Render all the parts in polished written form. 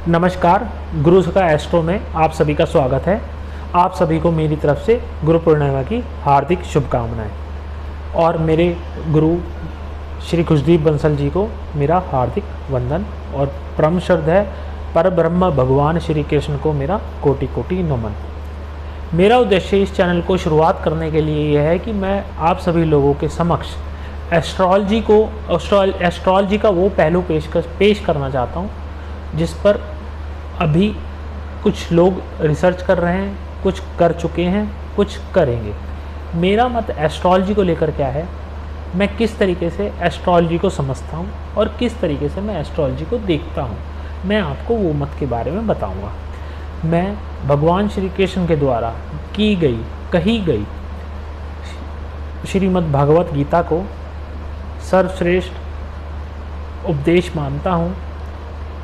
नमस्कार, गुरु सका एस्ट्रो में आप सभी का स्वागत है। आप सभी को मेरी तरफ से गुरु पूर्णिमा की हार्दिक शुभकामनाएं और मेरे गुरु श्री खुशदीप बंसल जी को मेरा हार्दिक वंदन और परम श्रद्धेय पर ब्रह्म भगवान श्री कृष्ण को मेरा कोटि कोटि नमन। मेरा उद्देश्य इस चैनल को शुरुआत करने के लिए यह है कि मैं आप सभी लोगों के समक्ष एस्ट्रोलॉजी का वो पहलू पेश करना चाहता हूँ जिस पर अभी कुछ लोग रिसर्च कर रहे हैं, कुछ कर चुके हैं, कुछ करेंगे। मेरा मत एस्ट्रोलॉजी को लेकर क्या है, मैं किस तरीके से एस्ट्रोलॉजी को समझता हूँ और किस तरीके से मैं एस्ट्रोलॉजी को देखता हूँ, मैं आपको वो मत के बारे में बताऊँगा। मैं भगवान श्री कृष्ण के द्वारा कही गई श्रीमद् भागवत गीता को सर्वश्रेष्ठ उपदेश मानता हूँ,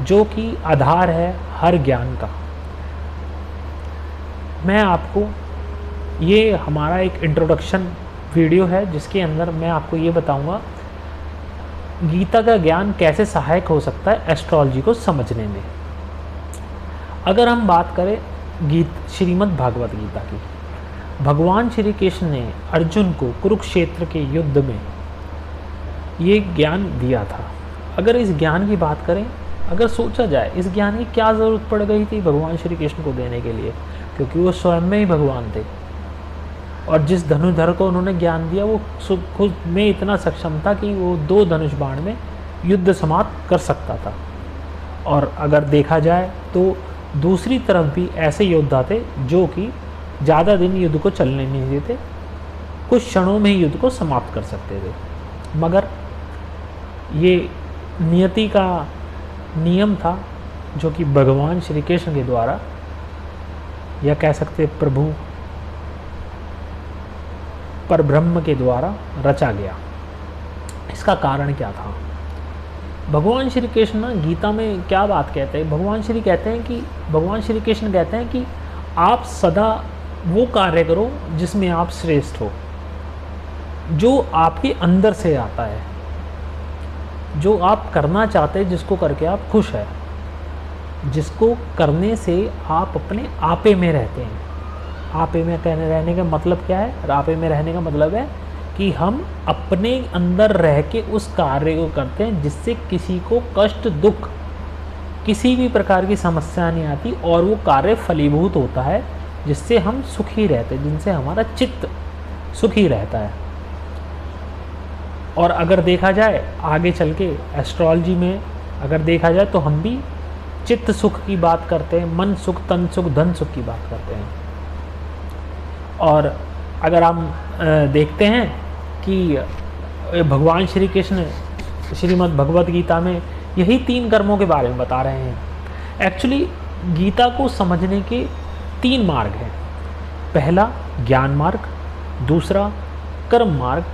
जो कि आधार है हर ज्ञान का। मैं आपको ये हमारा एक इंट्रोडक्शन वीडियो है जिसके अंदर मैं आपको ये बताऊंगा गीता का ज्ञान कैसे सहायक हो सकता है एस्ट्रोलॉजी को समझने में। अगर हम बात करें श्रीमद् भागवत गीता की, भगवान श्री कृष्ण ने अर्जुन को कुरुक्षेत्र के युद्ध में ये ज्ञान दिया था। अगर इस ज्ञान की बात करें, अगर सोचा जाए इस ज्ञान की क्या ज़रूरत पड़ गई थी भगवान श्री कृष्ण को देने के लिए, क्योंकि वो स्वयं में ही भगवान थे और जिस धनुर्धर को उन्होंने ज्ञान दिया वो खुद में इतना सक्षम था कि वो 2 धनुष बाण में युद्ध समाप्त कर सकता था। और अगर देखा जाए तो दूसरी तरफ भी ऐसे योद्धा थे जो कि ज़्यादा दिन युद्ध को चलने नहीं देते, कुछ क्षणों में ही युद्ध को समाप्त कर सकते थे। मगर ये नियति का नियम था जो कि भगवान श्री कृष्ण के द्वारा, या कह सकते प्रभु परब्रह्म के द्वारा रचा गया। इसका कारण क्या था? भगवान श्री कृष्ण गीता में क्या बात कहते हैं? भगवान श्री कृष्ण कहते हैं कि आप सदा वो कार्य करो जिसमें आप श्रेष्ठ हो, जो आपके अंदर से आता है, जो आप करना चाहते हैं, जिसको करके आप खुश हैं, जिसको करने से आप अपने आपे में रहते हैं। आपे में रहने का मतलब क्या है? आपे में रहने का मतलब है कि हम अपने अंदर रह के उस कार्य को करते हैं जिससे किसी को कष्ट, दुख, किसी भी प्रकार की समस्या नहीं आती और वो कार्य फलीभूत होता है, जिससे हम सुखी रहते हैं, जिनसे हमारा चित्त सुखी रहता है। और अगर देखा जाए आगे चल के एस्ट्रोलॉजी में अगर देखा जाए तो हम भी चित्त सुख की बात करते हैं, मन सुख, तन सुख, धन सुख की बात करते हैं। और अगर हम देखते हैं कि भगवान श्री कृष्ण श्रीमद् भगवत गीता में यही 3 कर्मों के बारे में बता रहे हैं। एक्चुअली गीता को समझने के 3 मार्ग हैं। पहला ज्ञान मार्ग, दूसरा कर्म मार्ग,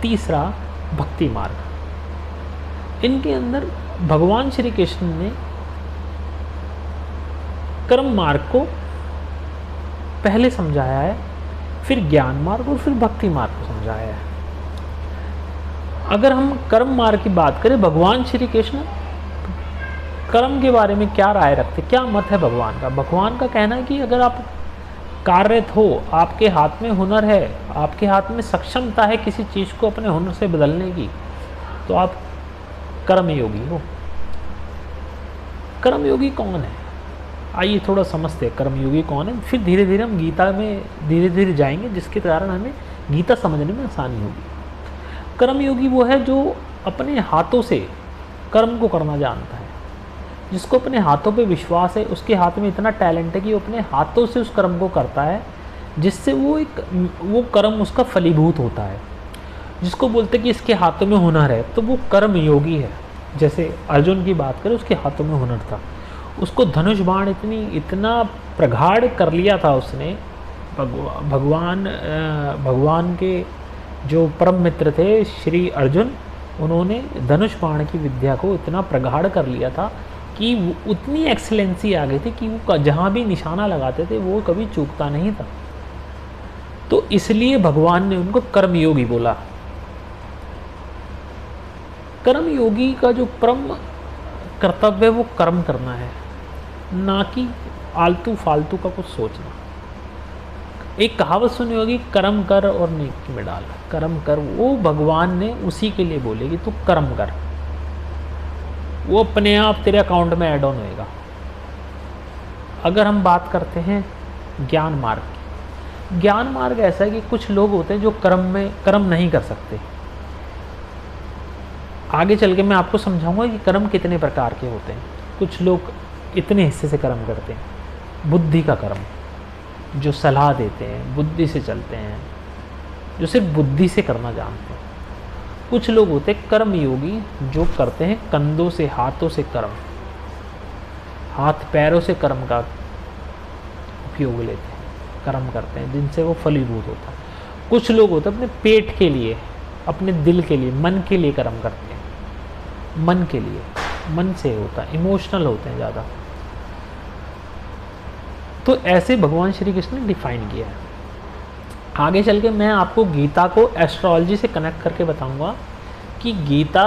तीसरा भक्ति मार्ग। इनके अंदर भगवान श्री कृष्ण ने कर्म मार्ग को पहले समझाया है, फिर ज्ञान मार्ग और फिर भक्ति मार्ग को समझाया है। अगर हम कर्म मार्ग की बात करें, भगवान श्री कृष्ण कर्म के बारे में क्या राय रखते, क्या मत है भगवान का? भगवान का कहना है कि अगर आप कार्यरत हो, आपके हाथ में हुनर है, आपके हाथ में सक्षमता है किसी चीज़ को अपने हुनर से बदलने की, तो आप कर्मयोगी हो। कर्मयोगी कौन है? आइए थोड़ा समझते हैं कर्मयोगी कौन है, फिर धीरे धीरे हम गीता में धीरे धीरे जाएंगे, जिसके कारण हमें गीता समझने में आसानी होगी। कर्मयोगी वो है जो अपने हाथों से कर्म को करना जानता है, जिसको अपने हाथों पे विश्वास है, उसके हाथ में इतना टैलेंट है कि वो अपने हाथों से उस कर्म को करता है, जिससे वो कर्म उसका फलीभूत होता है। जिसको बोलते कि इसके हाथों में हुनर है, तो वो कर्म योगी है। जैसे अर्जुन की बात करें, उसके हाथों में हुनर था, उसको धनुष बाण इतना प्रगाढ़ कर लिया था उसने। भगवान के जो परम मित्र थे श्री अर्जुन, उन्होंने धनुष बाण की विद्या को इतना प्रगाढ़ कर लिया था कि उतनी एक्सीलेंसी आ गई थी कि वो जहाँ भी निशाना लगाते थे वो कभी चूकता नहीं था। तो इसलिए भगवान ने उनको कर्मयोगी बोला। कर्मयोगी का जो परम कर्तव्य है वो कर्म करना है। ना कि आलतू फालतू का कुछ सोचना। एक कहावत सुनी होगी, कर्म कर और नेकी में डाल। कर्म कर, वो भगवान ने उसी के लिए बोलेगी तू कर्म कर, वो अपने आप तेरे अकाउंट में ऐड ऑन होएगा। अगर हम बात करते हैं ज्ञान मार्ग की, ज्ञान मार्ग ऐसा है कि कुछ लोग होते हैं जो कर्म नहीं कर सकते। आगे चल के मैं आपको समझाऊंगा कि कर्म कितने प्रकार के होते हैं। कुछ लोग इतने हिस्से से कर्म करते हैं, बुद्धि का कर्म, जो सलाह देते हैं, बुद्धि से चलते हैं, जो सिर्फ बुद्धि से करना जानते हैं। कुछ लोग होते हैं कर्म योगी, जो करते हैं कंधों से, हाथों से कर्म, हाथ पैरों से कर्म का उपयोग लेते हैं, कर्म करते हैं, जिनसे वो फलीभूत होता है। कुछ लोग होते हैं अपने पेट के लिए, अपने दिल के लिए, मन के लिए कर्म करते हैं, मन के लिए, मन से होता है, इमोशनल होते हैं ज़्यादा। तो ऐसे भगवान श्री कृष्ण ने डिफाइन किया है। आगे चल के मैं आपको गीता को एस्ट्रोलॉजी से कनेक्ट करके बताऊंगा कि गीता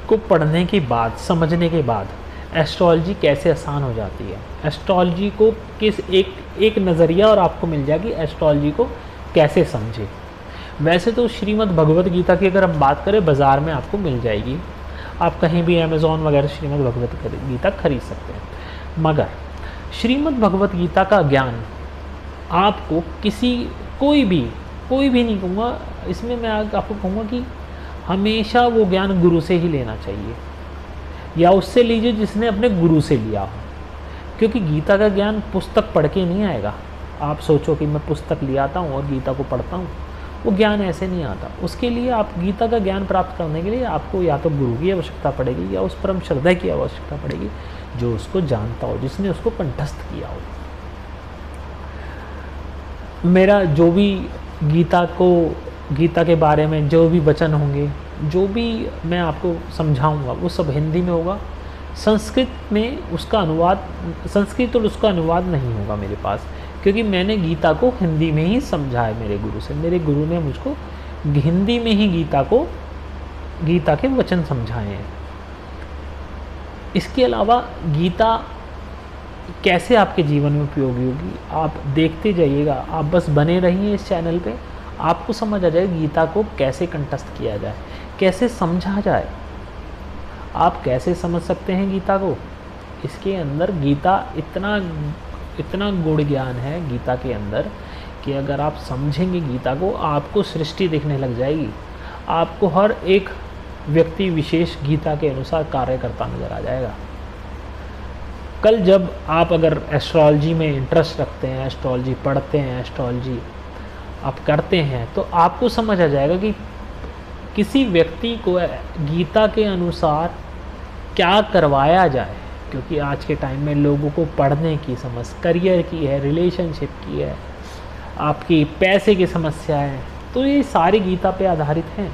को पढ़ने के बाद, समझने के बाद एस्ट्रोलॉजी कैसे आसान हो जाती है। एस्ट्रोलॉजी को किस एक नज़रिया और आपको मिल जाएगी एस्ट्रोलॉजी को कैसे समझे। वैसे तो श्रीमद् भगवत गीता की अगर हम बात करें, बाज़ार में आपको मिल जाएगी, आप कहीं भी अमेज़ॉन वगैरह श्रीमद् भगवत गीता खरीद सकते हैं। मगर श्रीमद् भगवत गीता का ज्ञान आपको कोई भी नहीं कहूँगा, इसमें मैं आपको कहूँगा कि हमेशा वो ज्ञान गुरु से ही लेना चाहिए, या उससे लीजिए जिसने अपने गुरु से लिया हो। क्योंकि गीता का ज्ञान पुस्तक पढ़ के नहीं आएगा। आप सोचो कि मैं पुस्तक ले आता हूँ और गीता को पढ़ता हूँ, वो ज्ञान ऐसे नहीं आता। उसके लिए आप गीता का ज्ञान प्राप्त करने के लिए आपको या तो गुरु की आवश्यकता पड़ेगी, या उस परम श्रद्धा की आवश्यकता पड़ेगी जो उसको जानता हो, जिसने उसको कंठस्थ किया हो। मेरा जो भी गीता के बारे में जो भी वचन होंगे, जो भी मैं आपको समझाऊंगा, वो सब हिंदी में होगा। संस्कृत और उसका अनुवाद नहीं होगा मेरे पास, क्योंकि मैंने गीता को हिंदी में ही समझा है मेरे गुरु से। मेरे गुरु ने मुझको हिंदी में ही गीता के वचन समझाए हैं। इसके अलावा गीता कैसे आपके जीवन में उपयोगी होगी, आप देखते जाइएगा। आप बस बने रहिए इस चैनल पे, आपको समझ आ जाएगा गीता को कैसे कंठस्थ किया जाए, कैसे समझा जाए। आप कैसे समझ सकते हैं गीता को? इसके अंदर गीता इतना गुण ज्ञान है गीता के अंदर कि अगर आप समझेंगे गीता को, आपको सृष्टि दिखने लग जाएगी। आपको हर एक व्यक्ति विशेष गीता के अनुसार कार्य करता नजर आ जाएगा। कल जब आप अगर एस्ट्रोलॉजी में इंटरेस्ट रखते हैं, एस्ट्रोलॉजी पढ़ते हैं, एस्ट्रोलॉजी आप करते हैं, तो आपको समझ आ जाएगा कि किसी व्यक्ति को गीता के अनुसार क्या करवाया जाए। क्योंकि आज के टाइम में लोगों को पढ़ने की समझ, करियर की है, रिलेशनशिप की है, आपकी पैसे की समस्या है, तो ये सारी गीता पे आधारित हैं।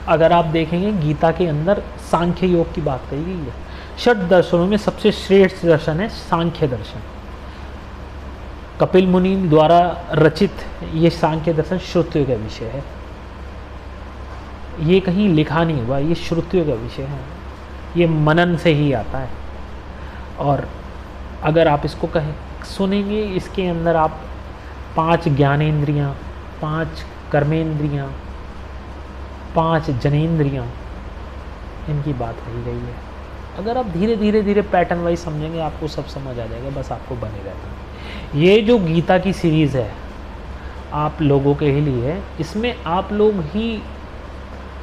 अगर आप देखेंगे गीता के अंदर सांख्य योग की बात कही गई है। षट दर्शनों में सबसे श्रेष्ठ दर्शन है सांख्य दर्शन। कपिल मुनि द्वारा रचित ये सांख्य दर्शन श्रुतियों का विषय है। ये कहीं लिखा नहीं हुआ, ये श्रुतियों का विषय है, ये मनन से ही आता है। और अगर आप इसको सुनेंगे, इसके अंदर आप 5 ज्ञानेंद्रियाँ, 5 कर्मेंद्रियाँ, 5 जनेंद्रियाँ, इनकी बात कही गई है। अगर आप धीरे धीरे पैटर्न वाइज समझेंगे, आपको सब समझ आ जाएगा। बस आपको बने रहना है। ये जो गीता की सीरीज़ है आप लोगों के ही लिए है, इसमें आप लोग ही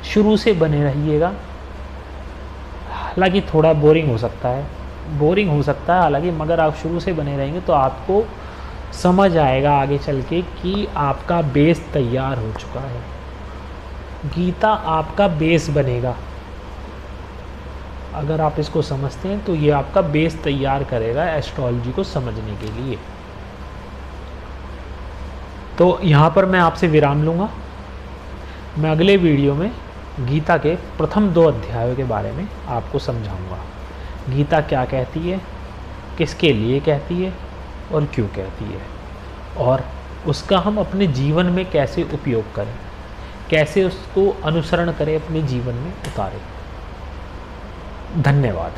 शुरू से बने रहिएगा। हालांकि थोड़ा बोरिंग हो सकता है हालांकि, मगर आप शुरू से बने रहेंगे तो आपको समझ आएगा आगे चल के कि आपका बेस तैयार हो चुका है। गीता आपका बेस बनेगा। अगर आप इसको समझते हैं तो ये आपका बेस तैयार करेगा एस्ट्रोलॉजी को समझने के लिए। तो यहाँ पर मैं आपसे विराम लूँगा। मैं अगले वीडियो में गीता के प्रथम 2 अध्यायों के बारे में आपको समझाऊंगा। गीता क्या कहती है, किसके लिए कहती है और क्यों कहती है, और उसका हम अपने जीवन में कैसे उपयोग करें, कैसे उसको अनुसरण करें, अपने जीवन में उतारें। धन्यवाद।